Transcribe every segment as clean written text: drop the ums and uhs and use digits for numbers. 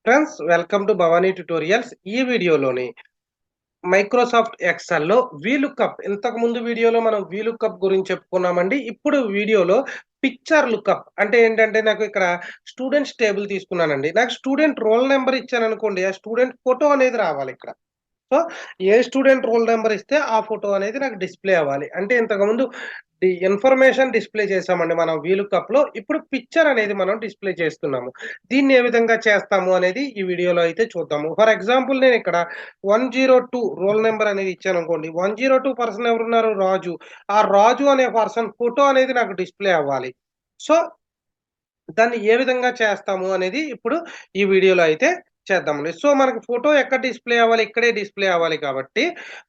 Friends welcome to Bhavani tutorials. ఈ వీడియోలోని Microsoft ఎక్సెల్‌లో VLOOKUP ఇంతకు ముందు వీడియోలో మనం వీలుకప్ గురించి చెప్పుకున్నామండి. ఇప్పుడు వీడియోలో పిక్చర్ లుకప్ అంటే ఏంటంటే నాకు ఇక్కడ స్టూడెంట్స్ టేబుల్ తీసుకున్నానండి. నాకు స్టూడెంట్ రోల్ నంబర్ ఇచ్చాననుకోండి, ఆ స్టూడెంట్ ఫోటో అనేది రావాలిక్కడ. సో, ఏ స్టూడెంట్ రోల్ నంబర్ ఇస్తే ఆ ఫోటో అనేది నాకు డిస్‌ప్లే అవ్వాలి. అంటే ఇంతకుముందు ఇన్ఫర్మేషన్ డిస్‌ప్లే చేసామండి మనం వీలుకప్‌లో. ఇప్పుడు పిక్చర్ అనేది మనం డిస్‌ప్లే చేస్తున్నాము. దీన్ని ఏ విధంగా చేస్తాము అనేది ఈ వీడియోలో అయితే చూద్దాము. ఫర్ ఎగ్జాంపుల్ నేనిక్కడ 102 రోల్ నంబర్ అనేది ఇచ్చాననుకోండి. 102 పర్సన్ ఎవరున్నారు? రాజు. ఆ రాజు అనే పర్సన్ ఫోటో అనేది నాకు డిస్‌ప్లే అవ్వాలి. సో, దాన్ని ఏ విధంగా చేస్తాము అనేది ఇప్పుడు ఈ వీడియోలో అయితే చేద్దామండి. సో, మనకి ఫోటో ఎక్కడ డిస్‌ప్లే అవ్వాలి? ఇక్కడే డిస్‌ప్లే అవ్వాలి కాబట్టి,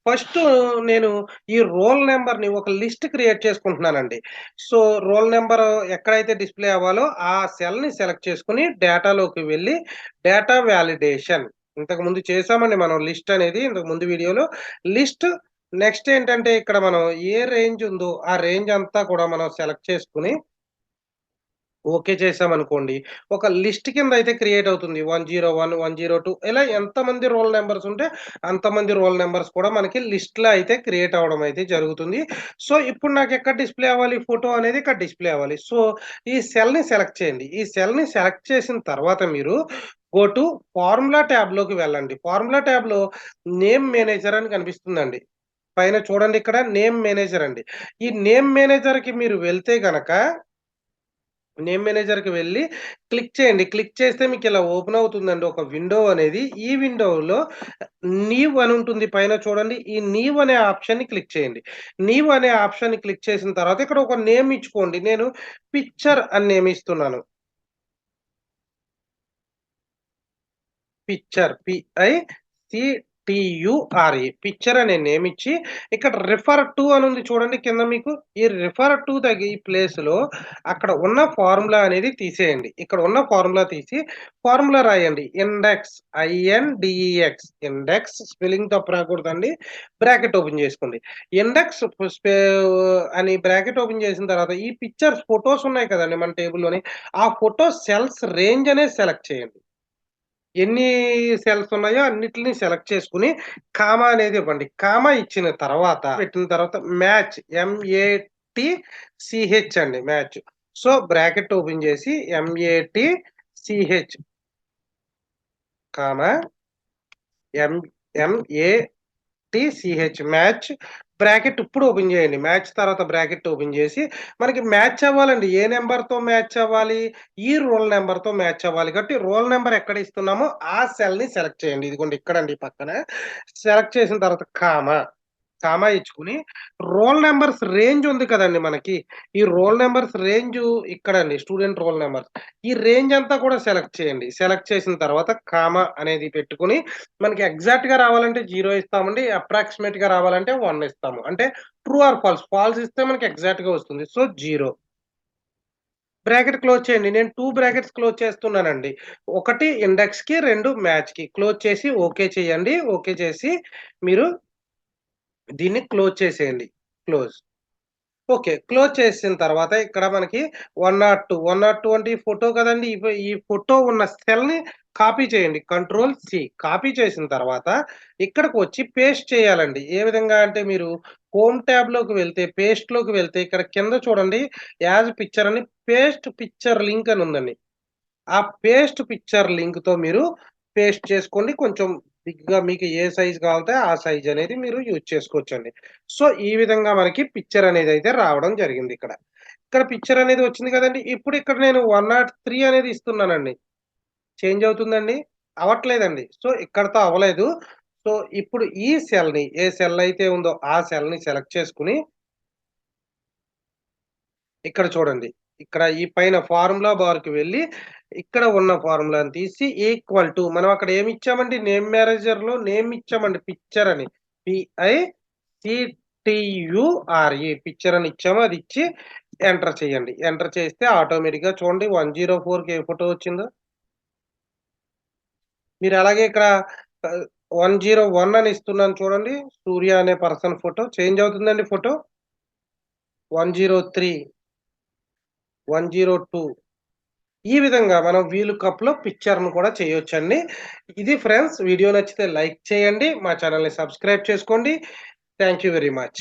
ఫస్టు నేను ఈ రోల్ నంబర్‌ని ఒక లిస్ట్ క్రియేట్ చేసుకుంటున్నానండి. సో, రోల్ నంబర్ ఎక్కడైతే డిస్‌ప్లే అవ్వాలో ఆ సెల్‌ని సెలెక్ట్ చేసుకొని డేటాలోకి వెళ్లి డేటా వాలిడేషన్ ఇంతకుముందు చేసామండి మనం లిస్ట్ అనేది ఇంతకు ముందు వీడియోలో. లిస్ట్ నెక్స్ట్ ఏంటంటే ఇక్కడ మనం ఏ రేంజ్ ఉందో ఆ రేంజ్ అంతా కూడా మనం సెలెక్ట్ చేసుకొని ఓకే చేశామనుకోండి. ఒక లిస్ట్ కిందయితే క్రియేట్ అవుతుంది. 101, 102 ఇలా ఎంతమంది రోల్ నంబర్స్ ఉంటే అంతమంది రోల్ నంబర్స్ కూడా మనకి లిస్ట్‌లో అయితే క్రియేట్ అవ్వడం అయితే జరుగుతుంది. సో, ఇప్పుడు నాకెక్కడ డిస్‌ప్లే అవ్వాలి ఫోటో అనేది ఇక్కడ డిస్‌ప్లే అవ్వాలి. సో, ఈ సెల్‌ని సెలెక్ట్ చేయండి. ఈ సెల్‌ని సెలెక్ట్ చేసిన తర్వాత మీరు గో టు ఫార్ములా ట్యాబ్‌లోకి వెళ్ళండి. ఫార్ములా ట్యాబ్‌లో నేమ్ మేనేజర్ అని కనిపిస్తుందండి. పైన చూడండి ఇక్కడ నేమ్ మేనేజర్ అండి. ఈ నేమ్ మేనేజర్‌కి మీరు వెళ్తే గనక నేమ్ మేనేజర్‌కి వెళ్లి క్లిక్ చేయండి. క్లిక్ చేస్తే మీకిలా ఓపెన్ అవుతుందండి ఒక విండో అనేది. ఈ విండోలో న్యూ అని ఉంటుంది పైన చూడండి. ఈ న్యూ అనే ఆప్షన్‌ని క్లిక్ చేయండి. న్యూ అనే ఆప్షన్‌ని క్లిక్ చేసిన తర్వాత ఇక్కడ ఒక నేమ్ ఇచ్చుకోండి. నేను పిక్చర్ అని నేమ్ ఇస్తున్నాను. పిక్చర్ పిఐసిటియుఆర్‌ఈ పిక్చర్ అనే నేమ్ ఇచ్చి ఇక్కడ రిఫర్ టు అని ఉంది చూడండి కింద మీకు. ఈ రిఫర్ టు ఈ ప్లేస్‌లో అక్కడ ఉన్న ఫార్ములా అనేది తీసేయండి. ఇక్కడ ఉన్న ఫార్ములా తీసి ఫార్ములా రాయండి. ఇండెక్స్ ఐఎన్‌డిఈఎక్స్ ఇండెక్స్ స్పెల్లింగ్ తప్పు రాకూడదండి. బ్రాకెట్ ఓపెన్ చేసుకోండి. ఇండెక్స్ స్పే అని బ్రాకెట్ ఓపెన్ చేసిన తర్వాత ఈ పిక్చర్స్ ఫోటోస్ ఉన్నాయి కదండీ మన టేబుల్‌లోని. ఆ ఫోటో సెల్స్ రేంజ్ అనేది సెలెక్ట్ చేయండి. ఎన్ని సెల్స్ ఉన్నాయో అన్నిటిని సెలెక్ట్ చేసుకొని, కామా అనేది ఇవ్వండి. కామా ఇచ్చిన తర్వాత పెట్టిన తర్వాత మ్యాచ్ ఎంఏటిసిహెచ్ అండి మ్యాచ్. సో, బ్రాకెట్ ఓపెన్ చేసి M A T C H comma M A T C H match bracket ఇప్పుడు ఓపెన్ చేయండి. మ్యాచ్ తర్వాత బ్రాకెట్ ఓపెన్ చేసి మనకి మ్యాచ్ అవ్వాలండి. ఏ నంబర్‌తో మ్యాచ్ అవ్వాలి? ఈ రోల్ నంబర్‌తో మ్యాచ్ అవ్వాలి. కాబట్టి రోల్ నంబర్ ఎక్కడ ఇస్తున్నామో ఆ సెల్‌ని సెలెక్ట్ చేయండి. ఇదిగోండి ఇక్కడండి పక్కన. సెలెక్ట్ చేసిన తర్వాత కామా ఇచ్చుకొని రోల్ నంబర్స్ రేంజ్ ఉంది కదండీ మనకి. ఈ రోల్ నంబర్స్ రేంజు ఇక్కడండి స్టూడెంట్ రోల్ నంబర్స్. ఈ రేంజ్ అంతా కూడా సెలెక్ట్ చేయండి. సెలెక్ట్ చేసిన తర్వాత కామా అనేది పెట్టుకొని మనకి ఎగ్జాక్ట్‌గా రావాలంటే 0 ఇస్తామండి. అప్రాక్సిమేట్‌గా రావాలంటే 1 ఇస్తాము. అంటే ట్రూ ఆర్ ఫాల్స్. ఫాల్స్ ఇస్తే మనకి ఎగ్జాక్ట్‌గా వస్తుంది. సో, 0 బ్రాకెట్ క్లోజ్ చేయండి. నేను 2 బ్రాకెట్స్ క్లోజ్ చేస్తున్నానండి. ఒకటి ఇండెక్స్‌కి, 2 మ్యాచ్‌కి. క్లోజ్ చేసి ఓకే చేయండి. ఓకే చేసి మీరు దీన్ని క్లోజ్ చేసేయండి. క్లోజ్. ఓకే. క్లోజ్ చేసిన తర్వాత ఇక్కడ మనకి 102 అంటే ఈ ఫోటో కదండీ! ఈ ఫోటో ఉన్న సెల్‌ని కాపీ చేయండి. కంట్రోల్ సి కాపీ చేసిన తర్వాత ఇక్కడికొచ్చి పేస్ట్ చేయాలండి. ఏ విధంగా అంటే మీరు హోమ్ ట్యాబ్‌లోకి వెళ్తే, పేస్ట్‌లోకి వెళ్తే ఇక్కడ కింద చూడండి యాజ్ పిక్చర్ అని పేస్ట్ పిక్చర్ లింక్ అని ఉందండి. ఆ పేస్ట్ పిక్చర్ లింక్‌తో మీరు పేస్ట్ చేసుకోండి. కొంచెం బిగ్‌గా మీకు ఏ సైజ్ కావాలితే ఆ సైజ్ అనేది మీరు యూజ్ చేసుకోవచ్చండి. సో, ఈ విధంగా మనకి పిక్చర్ అనేదైతే రావడం జరిగిందిక్కడ. ఇక్కడ పిక్చర్ అనేది వచ్చింది కదండీ! ఇప్పుడు ఇక్కడ నేను 103 అనేది ఇస్తున్నానండి. చేంజ్ అవుతుందండి? అవ్వట్లేదండి. సో, ఇక్కడితో అవ్వలేదు. సో, ఇప్పుడు ఈ సెల్‌ని ఏ సెల్ అయితే ఉందో ఆ సెల్‌ని సెలెక్ట్ చేసుకొని ఇక్కడ చూడండి. ఇక్కడ ఈ పైన ఫార్ములా బార్‌కి వెళ్లి, ఇక్కడ ఉన్న ఫార్ములాని తీసి ఈక్వల్ టు మనం అక్కడ ఏమిచ్చామండి నేమ్ మేనేజర్‌లో నేమ్ ఇచ్చామండి పిక్చర్ అని. పిఐసిటియుఆర్‌ఈ పిక్చర్ అని ఇచ్చాము. అది ఇచ్చి ఎంటర్ చేయండి. ఎంటర్ చేస్తే ఆటోమేటిక్‌గా చూడండి 104కి ఏ ఫోటో వచ్చిందో. మీరు అలాగే ఇక్కడ ఆహ్, 101 అని ఇస్తున్నాను చూడండి. సూర్య అనే పర్సన్ ఫోటో చేంజ్ అవుతుందండి ఫోటో. 103, 102 ఈ విధంగా మనం వీలుకప్‌లో పిక్చర్‌ను కూడా చేయొచ్చండి. ఇది ఫ్రెండ్స్ వీడియో నచ్చితే లైక్ చేయండి. మా ఛానెల్‌ని సబ్స్క్రైబ్ చేసుకోండి. Thank you very much.